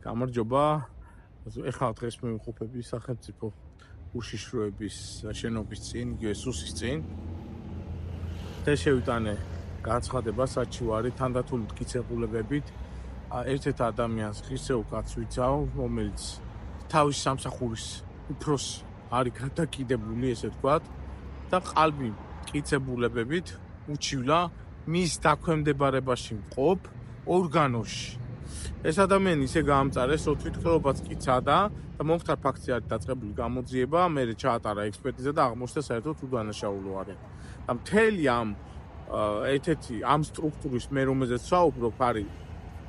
გამარჯობა. ეხლა დღეს მივიღუპები სახელმწიფო უშიშროების შენობის წინ, იესუსის წინ. დღეს შევიტანე განცხადება საჩივარი თანდათული მტკიცებულებებით ერთ-ერთ ადამიანს ღირსეულ კაცს ვიცავ, რომელიც თავის სამსახურის უფროს არის გადაკიდებული, ესე ვთქვათ, და ყალბი მტკიცებულებებით უჩივლა მის დაქვემდებარებაში მყოფ ორგანოში. ეს ადამიანი ისე გაამწარეს, რომ თვითმკვლელობაც კი ცადა და მომხდარ ფაქტზე არის დაწყებული გამოძიება, მერე ჩაატარა ექსპერტიზა და აღმოჩნდა საერთოდ უდანაშაულო არის. და მთელი ამ სტრუქტურის მე რომელზეც ვსაუბრობ არის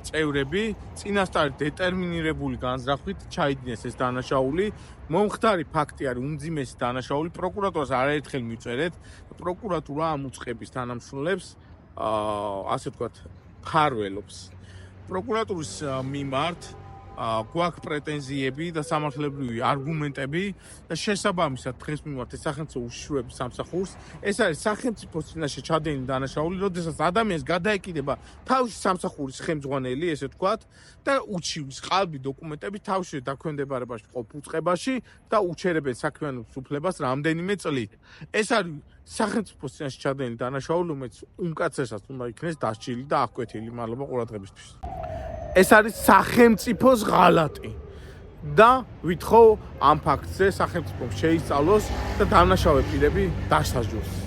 წევრები, წინასწარ დეტერმინირებული განზრახვით ჩაიდინეს ეს დანაშაული. მომხდარი ფაქტი არის უმძიმესი დანაშაული. პროკურატურას არაერთხელ მივწერეთ, პროკურატურა ამ უწყების თანამშრომლებს ასე ვთქვათ, ხარველობს. პროკურატურის მიმართ გვაქვს პრეტენზიები და სამართლებრივი არგუმენტები და შესაბამისად დღეს მიმართ ეს სახელმწიფო უშიშროების სამსახურს. ეს არის სახელმწიფოს წინაშე ჩადენილი დანაშაული, როდესაც ადამიანს გადაეკიდება თავისი სამსახურის ხელმძღვანელი, ესე ვთქვათ, და უჩივლის ყალბი დოკუმენტები თავში დაქვემდებარებაში მყოფ უწყებაში და უჩერებენ საქმიანობის უფლებას რამდენიმე წლით. ეს არის სახელმწიფოს წინაშე ჩადენილი დანაშაული, რომელიც უმკაცრესად უნდა იქნეს დასჯილი და აღკვეთილი. მადლობა ყურადღებისთვის. ეს არის სახელმწიფოს ღალატი და ვითხოვ ამ ფაქტზე სახელმწიფომ შეისწავლოს და დანაშაული პირები დასაჯოს.